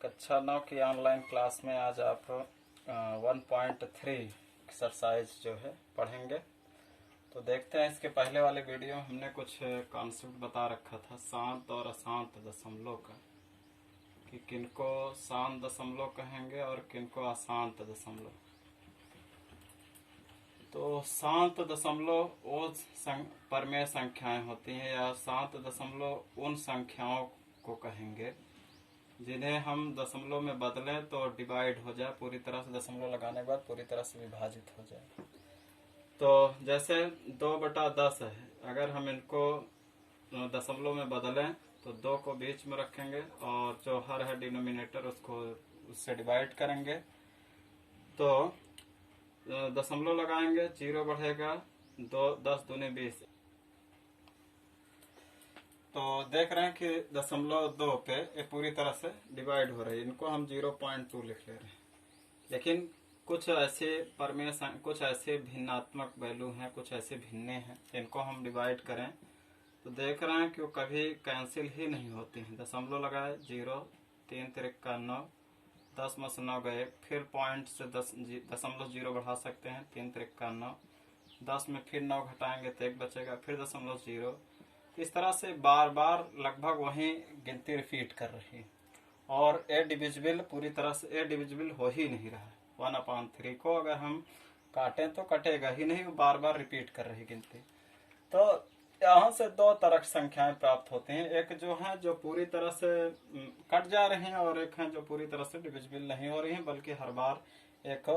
कक्षा 9 की online class में आज आप 1.3 एक्सरसाइज जो है पढ़ेंगे। तो देखते हैं, इसके पहले वाले वीडियो हमने कुछ कॉन्सेप्ट बता रखा था शांत और अशांत दशमलव का, कि किनको शांत दशमलव कहेंगे और किनको अशांत दशमलव। तो शांत दशमलव वो परमेय संख्याएं होती हैं, या शांत दशमलव उन संख्याओं को कहेंगे जिन्हें हम दशमलव में बदलें तो डिवाइड हो जाए, पूरी तरह से दशमलव लगाने के बाद पूरी तरह से विभाजित हो जाए। तो जैसे 2/10 है, अगर हम इनको दशमलव में बदलें तो 2 को बीच में रखेंगे और जो हर है डिनोमिनेटर उसको उससे डिवाइड करेंगे, तो दशमलव लगाएंगे, 0 बढ़ेगा, 10 दूनी 20। तो देख रहे हैं कि 0.2 पे ये पूरी तरह से डिवाइड हो रही है। इनको हम 0.2 लिख ले रहे हैं, लेकिन कुछ ऐसे भिन्नात्मक वैल्यू हैं, कुछ ऐसे भिन्ने हैं, इनको हम डिवाइड करें तो देख रहे हैं कि वो कभी कैंसिल ही नहीं होती हैं। दशमलव लगाए 0, 3 तिरका 9, 10 में से 9 गए, फिर पॉइंट से 0.0 बढ़ा सकते हैं, 3 तिरका 9, 10 में फिर 9 घटाएंगे तो 1 बचेगा, फिर 0.0। इस तरह से बार बार लगभग वही गिनती रिपीट कर रही है और ए डिविजिबल पूरी तरह से ए डिविजिबल हो ही नहीं रहा है। 1/3 को अगर हम काटें तो कटेगा ही नहीं, वो बार बार रिपीट कर रही गिनती। तो यहाँ से 2 तरह की संख्याएं प्राप्त होती हैं, एक जो है जो पूरी तरह से कट जा रही हैं और एक है जो पूरी तरह से डिविजिबल नहीं हो रही हैं, बल्कि हर बार एक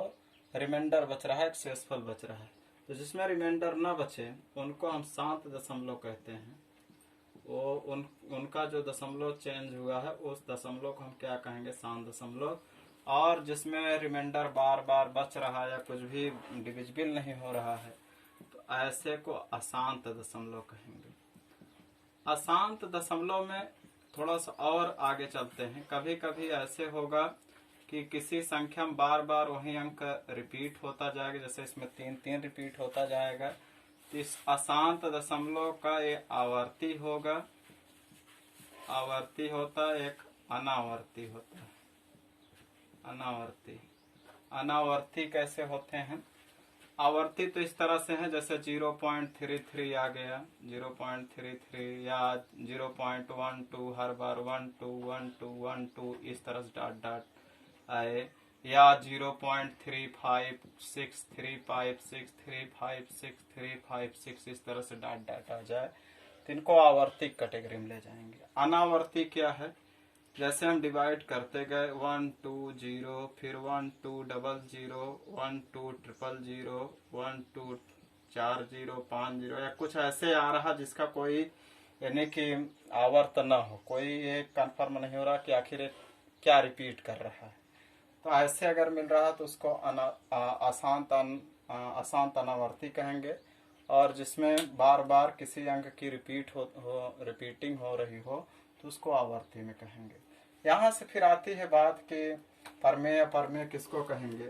रिमाइंडर बच रहा है, एक शेषफल बच रहा है। तो जिसमें रिमाइंडर न बचे उनको हम शांत दशमलव कहते हैं। वो उनका जो दशमलव चेंज हुआ है उस दशमलव को हम क्या कहेंगे, शांत दशमलव। और जिसमें रिमाइंडर बार बार बच रहा है या कुछ भी डिविजिबल नहीं हो रहा है, तो ऐसे को अशांत दशमलव कहेंगे। अशांत दशमलव में थोड़ा सा और आगे चलते हैं। कभी कभी ऐसे होगा कि किसी संख्या में बार बार वही अंक रिपीट होता जाएगा, जैसे इसमें 3 रिपीट होता जाएगा, इस अशांत दशमलव का ये आवर्ती होगा, आवर्ती होता है, एक अनावर्ती होता है। अनावर्ती कैसे होते हैं? आवर्ती तो इस तरह से है, जैसे 0.33 आ गया, 0.33 या 0.12, हर बार 12 इस तरह से डॉट डॉट आए, या 0.356356356356 इस तरह से डॉट डॉट आ जाए, तो इनको आवर्तिक कैटेगरी में ले जाएंगे। अनावर्ती क्या है? जैसे हम डिवाइड करते गए 1 2 0, फिर 1 2 00, 1 2 000, 1 2 4 0 5 0, या कुछ ऐसे आ रहा जिसका कोई यानी कि आवर्त न हो, कोई ये कंफर्म नहीं हो रहा कि आखिर क्या रिपीट कर रहा है। तो ऐसे अगर मिल रहा तो उसको अशांत अनावर्ती कहेंगे। और जिसमें बार बार किसी अंक की रिपीटिंग हो रही हो तो उसको आवर्ती में कहेंगे। यहाँ से फिर आती है बात कि परमेय अपर्मेय किसको कहेंगे।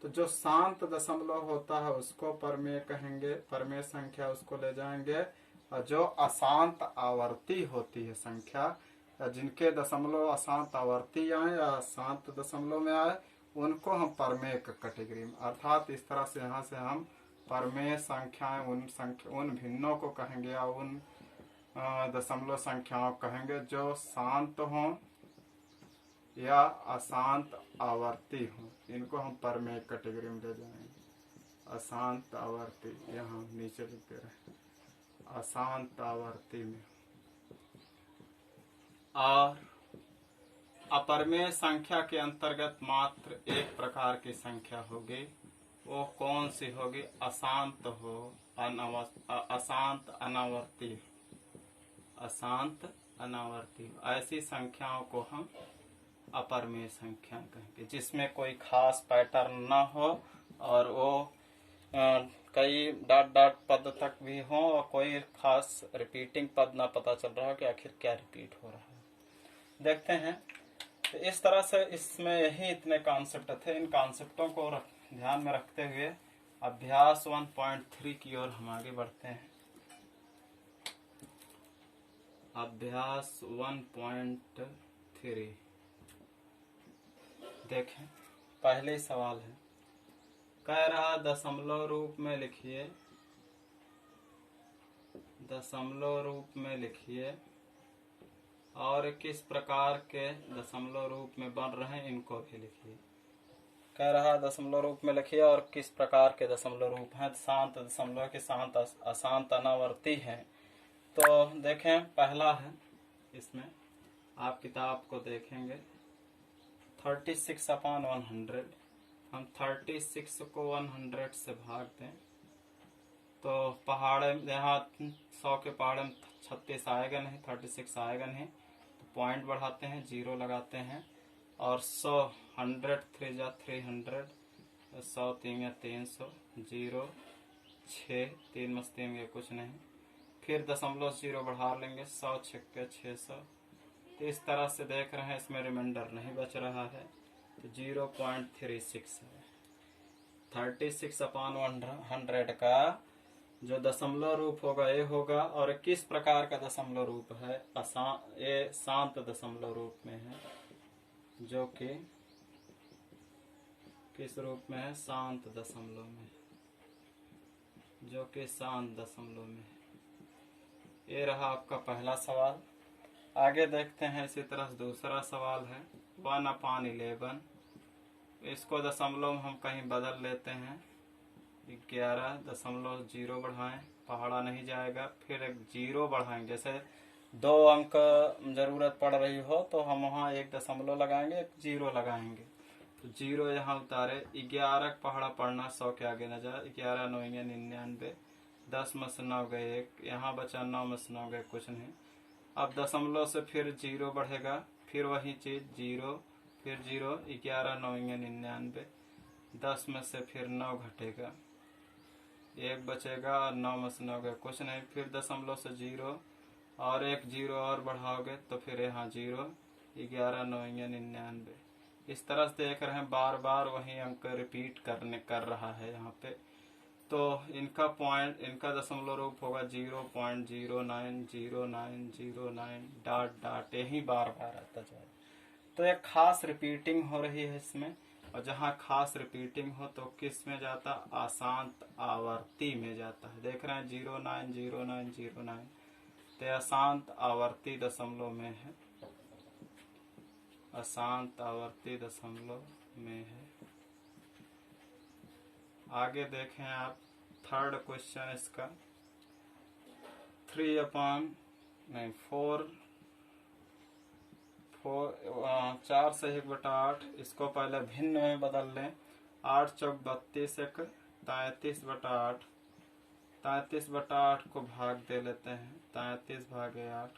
तो जो शांत दशमलव होता है उसको परमेय कहेंगे, परमेय संख्या उसको ले जाएंगे। और जो अशांत आवर्ती होती है संख्या, जिनके दशमलव अशांत आवर्ती आए या शांत दशमलव में आए, उनको हम परमेय कैटेगरी में, अर्थात इस तरह से यहाँ से हम परमेय संख्याएं उन भिन्नों को कहेंगे या उन दशमलव संख्याओं कहेंगे जो शांत हों या अशांत आवर्ती हों, इनको हम परमेय कैटेगरी में ले जाएंगे। अशांत आवर्ती, यहाँ नीचे लिखते रहे, अशांत आवर्ती में। और अपरमेय संख्या के अंतर्गत मात्र एक प्रकार की संख्या होगी, वो कौन सी होगी? अशांत हो, अशांत अनावर्ती, अशांत अनावर्ती। ऐसी संख्याओं को हम अपरमेय संख्या कहेंगे, जिसमें कोई खास पैटर्न न हो और वो कई डॉट डॉट पद तक भी हो और कोई खास रिपीटिंग पद ना पता चल रहा हो कि आखिर क्या रिपीट हो रहा है। देखते हैं, तो इस तरह से इसमें यही इतने कॉन्सेप्ट थे। इन कॉन्सेप्टों को ध्यान में रखते हुए अभ्यास 1.3 की ओर हम आगे बढ़ते हैं। अभ्यास 1.3 देखें, पहले सवाल है, कह रहा दशमलव रूप में लिखिए, दशमलव रूप में लिखिए और किस प्रकार के दशमलव रूप में बन रहे हैं इनको भी लिखिए। कह रहा दशमलव रूप में लिखिए और किस प्रकार के दशमलव रूप हैं। शांत दशमलव के शांत अशांत अनावर्ती हैं। तो देखें, पहला है, इसमें आप किताब को देखेंगे 36/100, हम 36 को 100 से भाग दें तो पहाड़ यहाँ 100 के पहाड़ में 36 आएगा नहीं, 36 आएगा नहीं, तो पॉइंट बढ़ाते हैं, 0 लगाते हैं और 100 100 3 जा 300, 100 3 या 300, 0 6 3 मस 3 ये कुछ नहीं, फिर दशमलव 0 बढ़ा लेंगे, 100 6 600। तो इस तरह से देख रहे हैं, इसमें रिमाइंडर नहीं बच रहा है, तो 0.36 है। 36/100 का जो दशमलव रूप होगा ये होगा। और किस प्रकार का दशमलव रूप है, ये शांत दशमलव रूप में है, जो कि किस रूप में है, शांत दशमलव में, जो कि शांत दशमलव में है। ये रहा आपका पहला सवाल। आगे देखते हैं, इसी तरह दूसरा सवाल है 1/11। इसको दशमलव में हम कहीं बदल लेते हैं, 11.0 बढ़ाएं, पहाड़ा नहीं जाएगा, फिर एक 0 बढ़ाएंगे। जैसे 2 अंक जरूरत पड़ रही हो तो हम वहाँ 1 दशमलव लगाएंगे, 1 0 लगाएंगे, तो 0 यहाँ उतारे। 11 पहाड़ा पढ़ना, 100 के आगे न जाए, 11 9 99, 10 में से 9 गए 1, यहाँ बचा 9 में से 9 गए कुछ नहीं। अब दशमलव से फिर 0 बढ़ेगा, फिर वही चीज 0, फिर 0, 11 9 99, 10 में से फिर 9 घटेगा, 1 बचेगा और 9 में से 9 गए कुछ नहीं, फिर दशमलव से 0 और 1 0 और बढ़ाओगे तो फिर यहाँ 0, 11 9 99। इस तरह से देख रहे हैं, बार बार वही अंक रिपीट कर रहा है यहाँ पे। तो इनका पॉइंट, इनका दशमलव रूप होगा 0.090909 डॉट डॉट, यही बार बार आता जाए। तो एक खास रिपीटिंग हो रही है इसमें, और जहाँ खास रिपीटिंग हो तो किस में जाता, अशांत आवर्ती में जाता है। देख रहे हैं 090909, तो अशांत आवर्ती दशमलव में है, अशांत आवर्ती दशमलव में है। आगे देखें आप, थर्ड क्वेश्चन इसका 4 से 1/8, इसको पहले भिन्न में बदल लें। 8 चौक 32, 33/8, 33/8 को भाग दे लेते हैं, 33/8,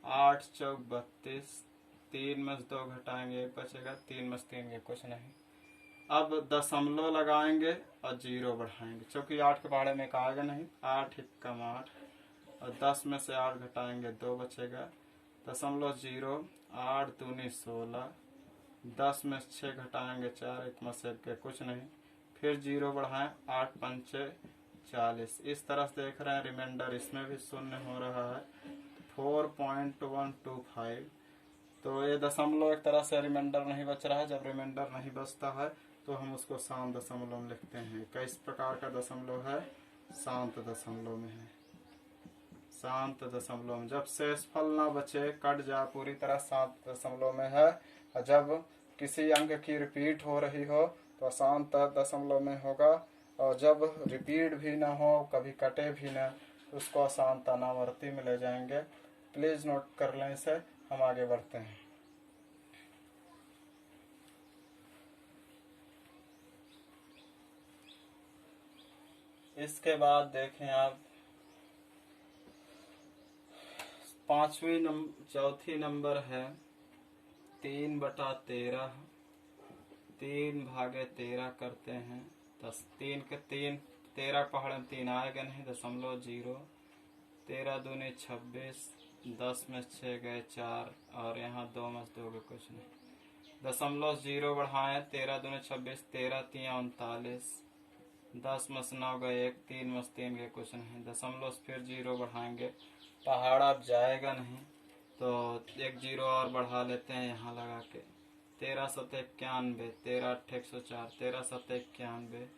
8 चौक 32, 3 में से 2 घटाएंगे 1 बचेगा, 3 में से 3 ये कुछ नहीं। अब दशमलव लगाएंगे और 0 बढ़ाएंगे, क्योंकि 8 के पहाड़े में एक आएगा नहीं, 8 एकम 8, और 10 में से 8 घटाएंगे 2 बचेगा, दशमलव 0, 8 दूनी 16, 10 में से 6 घटाएंगे 4, 1 में से 1 कुछ नहीं, फिर 0 बढ़ाएं, 8 पंचे 40। इस तरह से देख रहे हैं, रिमाइंडर इसमें भी शून्य हो रहा है, 4.125। तो ये दशमलव एक तरह से रिमाइंडर नहीं बच रहा है। जब रिमाइंडर नहीं बचता है तो हम उसको शांत दशमलव में लिखते हैं। किस प्रकार का दशमलव है, शांत दशमलव में है, शांत दशमलव में। जब शेषफल ना बचे, कट जा, पूरी तरह शांत दशमलव में है। और जब किसी अंक की रिपीट हो रही हो तो अशांत दशमलव में होगा, और जब रिपीट भी ना हो, कभी कटे भी ना, तो उसको अशांत अनावर्ती में ले जाएंगे। प्लीज नोट कर लें इसे, हम आगे बढ़ते हैं। इसके बाद देखें आप, चौथी नंबर है 3/13, 3/13 करते हैं, 10 3 के 3, 13 पहाड़ में 3 आएगा नहीं, दशमलव 0, 13 दूनी 26, 10 में 6 गए 4, और यहाँ 2 में 2 के कुछ नहीं, दशमलव 0 बढ़ाएं, 13 दूनी 26, 13 3 39, 10 में 9 गए 1, 3 में 3 गए कुछ नहीं, दशमलव फिर 0 बढ़ाएंगे, पहाड़ अब जाएगा नहीं, तो 1 0 और बढ़ा लेते हैं यहाँ लगा के, 1391, 13 13 104,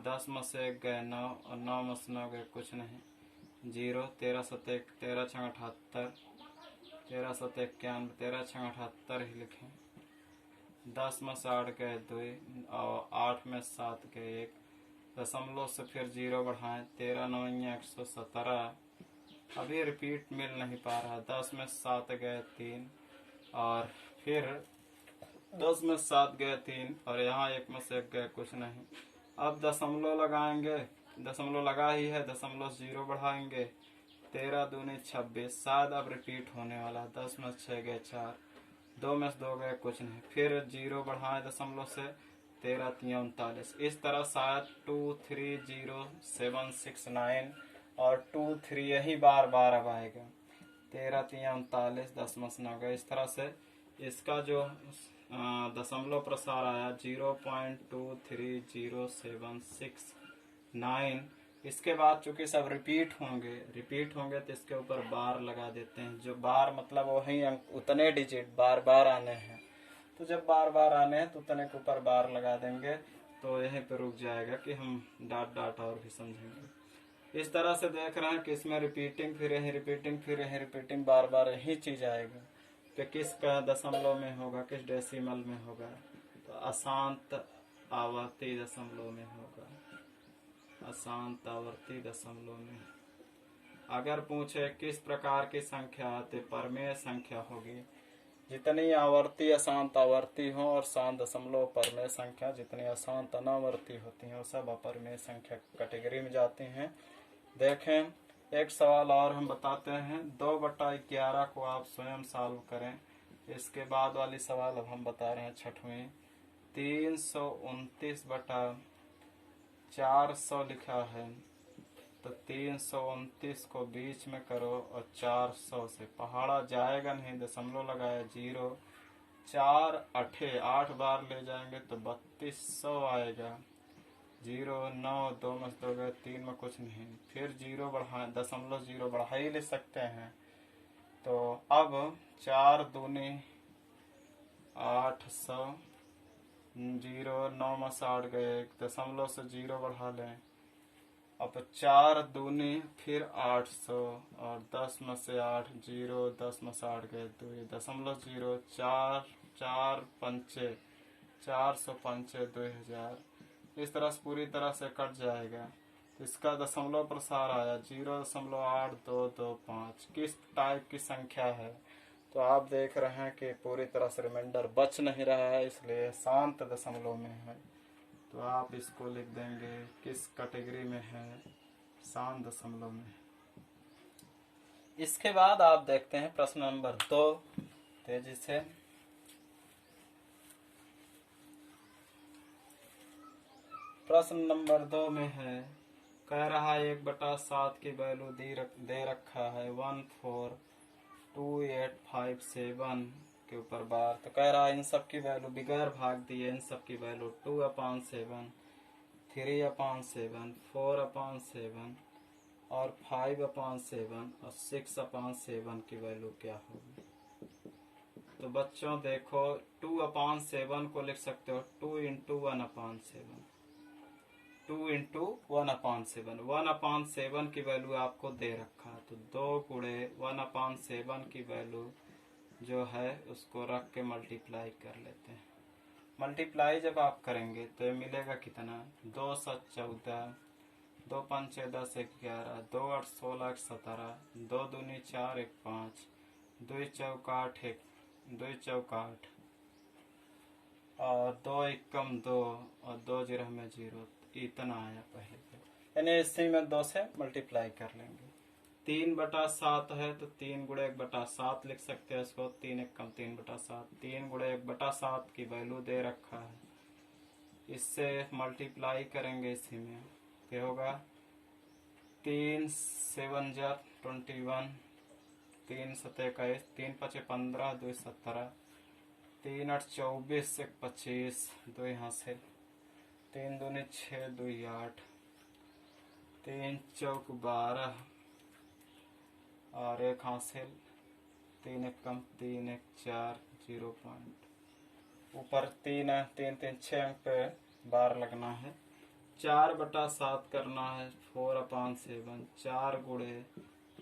10 में से 1 गए 9 और 9 में से 9 गए कुछ नहीं, 0। 13 13 6 78, 13 91, 13 6 78 ही लिखें। 10 में से 8 गए 2 और 8 में 7 गए 1, दशमलव से फिर 0 बढ़ाएं, 13 9 117। अभी रिपीट मिल नहीं पा रहा। 10 में 7 गए 3 और फिर 10 में 7 गए 3 और यहाँ 1 में से 1 गए कुछ नहीं। अब दशमलव लगाएंगे, दशमलव लगा ही है, दशमलव 0 बढ़ाएंगे, 13 दूनी 26। 7 अब रिपीट होने वाला। 10 में 6 गए 4, 2 में से 2 गए कुछ नहीं, फिर 0 बढ़ाए दशमलव से, 13 3 39। इस तरह 7 2 3 0 7 6 9 और 2 3 यही बार बार अब आएगा। 13 3 39, 10 में से 9 गए। इस तरह से इसका जो दशमलव प्रसार आया 0.23076 इसके बाद चूंकि सब रिपीट होंगे तो इसके ऊपर बार लगा देते हैं। जो बार मतलब वही अंक, उतने डिजिट बार बार आने हैं, तो जब बार बार आने हैं तो उतने के ऊपर बार लगा देंगे, तो यहीं पे रुक जाएगा कि हम डाट डाट और भी समझेंगे। इस तरह से देख रहे हैं कि इसमें रिपीटिंग फिर यही रिपीटिंग फिर यही रिपीटिंग, बार बार यही चीज आएगा कि किस का दशमलव में होगा, किस डेसिमल में होगा। तो अशांत आवर्ती दशमलव में होगा, अशांत आवर्ती दशमलव में। अगर पूछे किस प्रकार की संख्या तो परमेय संख्या होगी। जितनी आवर्ती अशांत आवर्ती हो और शांत दशमलव परमेय संख्या, जितनी अशांत अनावर्ती होती हैं वो सब अपरमेय संख्या कैटेगरी में जाती हैं। देखें एक सवाल और हम बताते हैं। 2/11 को आप स्वयं सॉल्व करें। इसके बाद वाली सवाल अब हम बता रहे हैं छठवीं। 329/400 लिखा है, तो 329 को बीच में करो और 400 से पहाड़ा जाएगा नहीं, दशमलव लगाया 0। 4 8 8 बार ले जाएंगे तो 3200 आएगा। 0 9 2 में 2 गए 3 में कुछ नहीं, फिर 0 बढ़ाए, दशमलव 0 बढ़ा ही ले सकते हैं। तो अब 4 दूनी 800, 0 9 में 8 गए, दशमलव से 0 बढ़ा लें। अब 4 दूनी फिर 800 और 10 में से 8 0, 10 में से 8 गए 2, दशमलव 0, 4 4 पंचे 400 पंचे 2000। इस तरह से पूरी तरह से कट जाएगा। तो इसका दशमलव प्रसार आया 0.8225। किस टाइप की संख्या है? तो आप देख रहे हैं कि पूरी तरह से रिमाइंडर बच नहीं रहा है, इसलिए शांत दशमलव में है। तो आप इसको लिख देंगे किस कैटेगरी में है, शांत दशमलव में। इसके बाद आप देखते हैं प्रश्न नंबर 2 तेजी से। प्रश्न नंबर 2 में है, कह रहा है 1/7 की वैल्यू दे रखा है 14285 के ऊपर बार। तो कह रहा है इन सब की वैल्यू बिगैर भाग दिए, इन सब की वैल्यू 2/7, 3/7, 4/7 और 5/7 और 6/7 की वैल्यू क्या होगी। तो बच्चों देखो 2/7 को लिख सकते हो 2 × 1/7, 2 × 1/7। 1/7 की वैल्यू आपको दे रखा है, तो 2 गुणे 1/7 की वैल्यू जो है उसको रख के मल्टीप्लाई कर लेते हैं। मल्टीप्लाई जब आप करेंगे तो ये मिलेगा कितना, 2 7 14, 2 5 6 10 11, 2 8 16 17, 2 दूनी 4 1 5, 2 चौका 8 2 चौका 8 और 2 एकम 2 और 2 0 में 0, इतना आया पहले पे। यानी इसी में 2 से मल्टीप्लाई कर लेंगे। 3/7 है तो 3 × 1/7 लिख सकते हैं इसको, 3 एकम 3/7, 3 × 1/7 की वैल्यू दे रखा है। इससे मल्टीप्लाई करेंगे, इसी में क्या होगा, 3 7 21, 3 7 21, 3 5 15, 2 17, 3 8 24, 1 25, 2 यहाँ से 3 दूनी 6, 2 8, 3 चौक 12 और 1 हासिल, 3 एकम 3 1 4, 0 पॉइंट ऊपर 3 है, 3 3 6 अंक पे बार लगना है। 4/7 करना है 4/7, 4 गुणे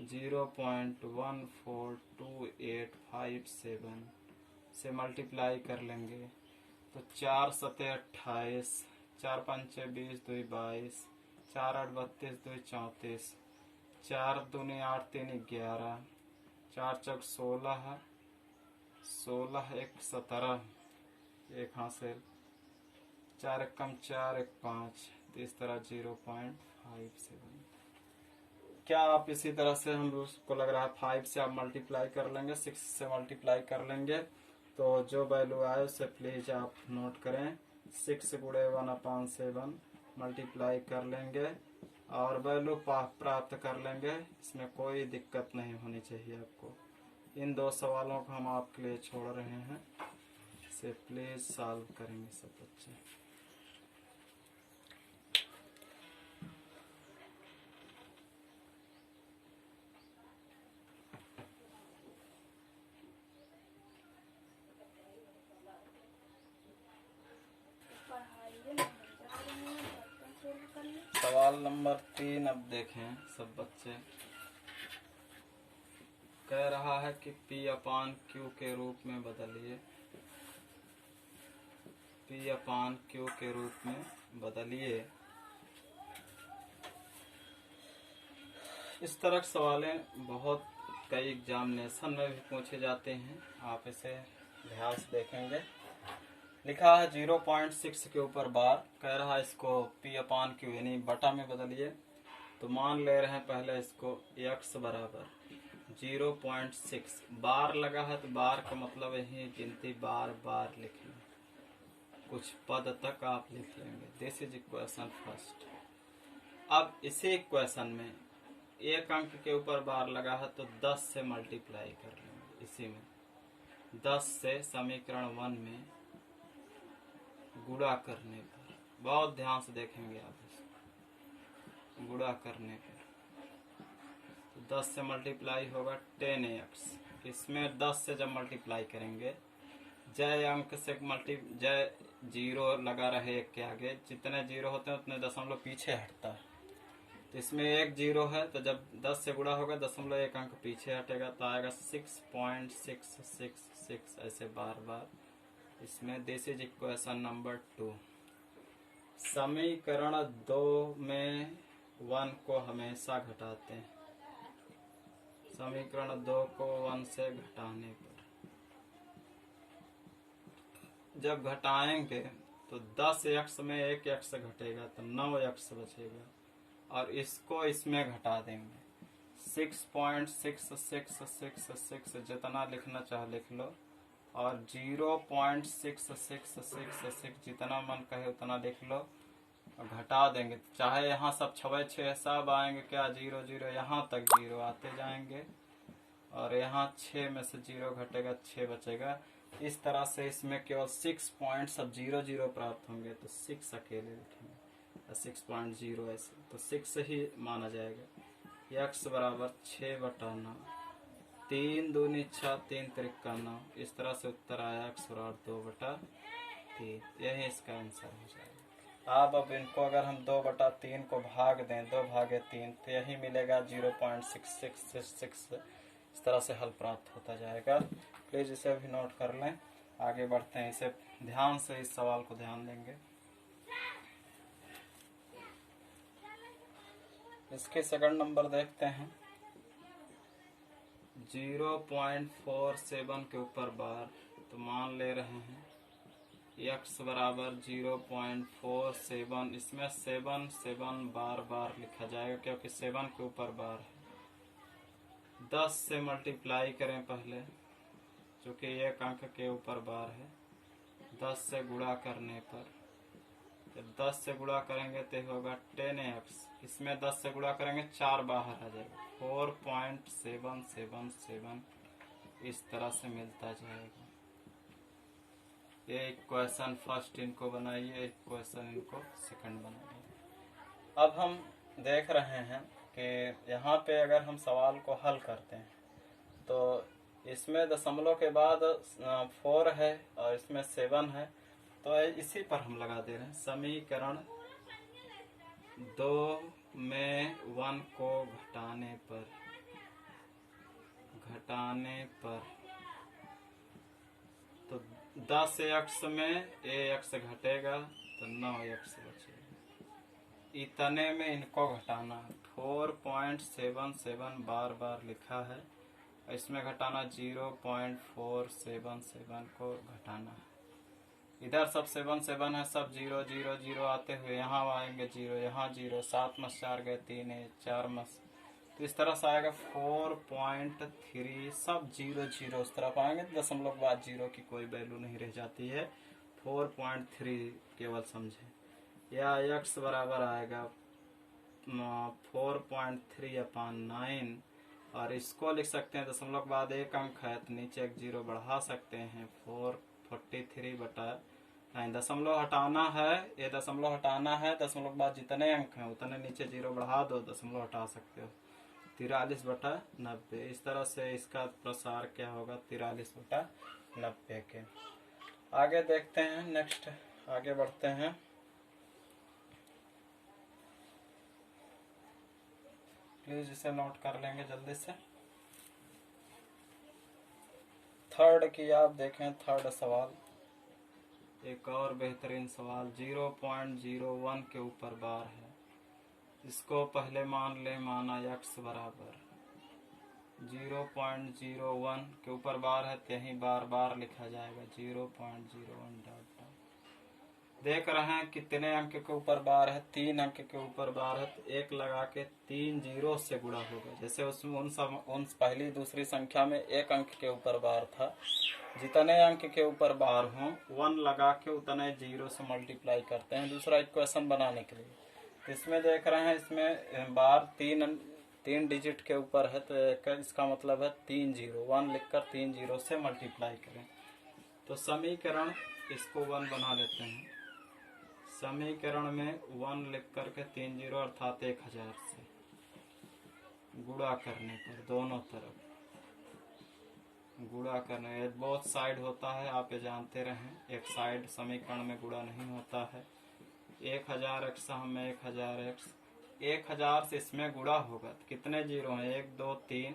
0.142857 से मल्टीप्लाई कर लेंगे तो 4 7 28, 4 5 20 2 22, 4 8 32 2 34, 4 दूनी 8 3 11, 4 चौक 16, 16 1 17, एक हासिल, 4 एक कम 4 1 5, तो इस तरह 0.57। क्या आप इसी तरह से हम उसको लग रहा है 5 से आप मल्टीप्लाई कर लेंगे, 6 से मल्टीप्लाई कर लेंगे तो जो वैल्यू आए उसे प्लीज आप नोट करें। 6 गुणे 1/7 मल्टीप्लाई कर लेंगे और वैल्यू प्राप्त कर लेंगे। इसमें कोई दिक्कत नहीं होनी चाहिए आपको। इन 2 सवालों को हम आपके लिए छोड़ रहे हैं, इसे प्लीज सॉल्व करेंगे सब बच्चे। सवाल नंबर 3 अब देखें सब बच्चे। कह रहा है कि P/Q के रूप में बदलिए, P/Q के रूप में बदलिए। इस तरह के सवालें बहुत कई एग्जामिनेशन में भी पूछे जाते हैं, आप इसे ध्यान से देखेंगे। लिखा है 0.6 के ऊपर बार, कह रहा है इसको P/Q यानी बटा में बदलिए। तो मान ले रहे हैं पहले इसको x बराबर 0.6, बार लगा है तो बार का मतलब यही गिनती बार बार लिखना, कुछ पद तक आप लिख लेंगे। This is equation first. अब इसी इक्वेशन में एक अंक के ऊपर बार लगा है तो 10 से मल्टीप्लाई कर लेंगे। इसी में 10 से समीकरण 1 में गुणा करने पर, बहुत ध्यान से देखेंगे आप इसको, गुणा करने पर तो 10 से मल्टीप्लाई होगा 10x। इसमें 10 से जब मल्टीप्लाई करेंगे, जय अंक से जय 0 लगा रहे एक के आगे, जितने 0 होते हैं उतने दशमलव पीछे हटता है। तो इसमें एक 0 है तो जब 10 से गुणा होगा 0.1 अंक पीछे हटेगा तो आएगा 6.666, ऐसे बार बार। इसमें दिस इज इक्वेशन नंबर 2। समीकरण 2 में 1 को हमेशा घटाते हैं, समीकरण 2 को 1 से घटाने पर जब घटाएंगे तो 10x में 1x घटेगा तो 9x बचेगा और इसको इसमें घटा देंगे। 6.6666 जितना लिखना चाहे लिख लो और 0.6666 जितना मन कहे उतना लिख लो और घटा देंगे। चाहे यहाँ सब 6 6 सब आएंगे, क्या 0 0 यहाँ तक 0 आते जाएंगे और यहाँ 6 में से 0 घटेगा 6 बचेगा। इस तरह से इसमें केवल 6 पॉइंट सब 0 0 प्राप्त होंगे तो 6 अकेले लिखेंगे, 6.0 ऐसे तो 6 ही माना जाएगा। x बराबर 6/9, 3 दूनी 6, 3 त्रिका 9। इस तरह से उत्तर आया x बराबर 2/3। यही इसका आंसर हो जाएगा। अब इनको अगर हम 2/3 को भाग दें, 2/3 तो यही मिलेगा 0.6666। इस तरह से हल प्राप्त होता जाएगा। प्लीज इसे भी नोट कर लें। आगे बढ़ते हैं, इसे ध्यान से इस सवाल को ध्यान देंगे। इसके सेकंड नंबर देखते हैं। 0.47 के ऊपर बार, तो मान ले रहे हैं x बराबर 0.47। इसमें 7 7 बार बार लिखा जाएगा क्योंकि 7 के ऊपर बार है। 10 से मल्टीप्लाई करें पहले, चूँकि एक अंक के ऊपर बार है। 10 से गुणा करने पर, जब 10 से गुणा करेंगे तो होगा 10x। इसमें 10 से गुणा करेंगे 4 बाहर आ जाएगा, 4.777। इस तरह से मिलता जाएगा। ये इक्वेशन फर्स्ट इनको बनाइए, इक्वेशन इनको सेकंड बनाइए। अब हम देख रहे हैं कि यहाँ पे अगर हम सवाल को हल करते हैं तो इसमें दशमलव के बाद 4 है और इसमें 7 है, तो इसी पर हम लगा दे रहे हैं। समीकरण 2 में 1 को घटाने पर तो 10x में ax घटेगा तो 9x बचेगा। इतने में इनको घटाना 4.77 बार बार लिखा है, इसमें घटाना 0.477 को घटाना है। इधर सब 7 है, सब 0 0 0 आते हुए यहाँ आएंगे 0, यहाँ 0, 7 मस 4 गए 3 है, 4 मस, तो इस तरह से आएगा 4.3, सब 0 0 इस तरफ आएंगे। दशमलव के बाद 0 की कोई वैल्यू नहीं रह जाती है, 4.3 केवल समझे। या x बराबर आएगा 4.3/9, और इसको लिख सकते हैं दशमलव के बाद एक अंक है तो नीचे एक 0 बढ़ा सकते हैं, 443/9। दशमलव हटाना है, ये दशमलव हटाना है, दशमलव के बाद जितने अंक हैं उतने नीचे 0 बढ़ा दो, दशमलव हटा सकते हो। 43/90। इस तरह से इसका प्रसार क्या होगा 43/90 के। आगे देखते हैं, नेक्स्ट आगे बढ़ते हैं। प्लीज इसे नोट कर लेंगे जल्दी से। थर्ड की आप देखें, थर्ड सवाल एक और बेहतरीन सवाल। 0.01 के ऊपर बार है, इसको पहले मान ले, माना x बराबर 0.01 के ऊपर बार है तो यही बार बार लिखा जाएगा 0.01 डॉट। देख रहे हैं कितने अंक के ऊपर बार है, 3 अंक के ऊपर बार है, तो 1 लगा के 3 जीरो से गुणा होगा। जैसे उसमें उन पहली दूसरी संख्या में 1 अंक के ऊपर बार था, जितने अंक के ऊपर बार हो 1 लगा के उतने 0 से मल्टीप्लाई करते हैं दूसरा इक्वेशन बनाने के लिए। तो इसमें देख रहे हैं, इसमें बार 3 डिजिट के ऊपर है, तो इसका मतलब है 3 0, 1 लिखकर 3 0 से मल्टीप्लाई करें। तो समीकरण इसको 1 बना लेते हैं। समीकरण में 1 लिख करके 3 0 अर्थात 1000 से गुणा करने पर दोनों तरफ गुणा करने, बोथ साइड होता है, आप ये जानते रहें। एक साइड समीकरण में गुणा नहीं होता है। 1000x में 1000x, 1000 से इसमें गुणा होगा तो कितने जीरो हैं, 1 2 3,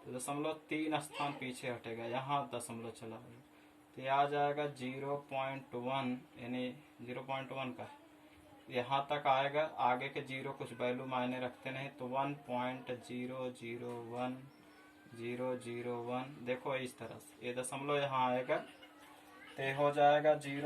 तो 0.3 स्थान पीछे हटेगा, यहाँ दशमलव चला गया तो ये आ जाएगा 0.1, यानी 0.1 का यहाँ तक आएगा। आगे के 0 कुछ वैल्यू मायने रखते नहीं, तो 1.001001। देखो इस तरह से ये दशमलव यहाँ आएगा तो हो जाएगा 0।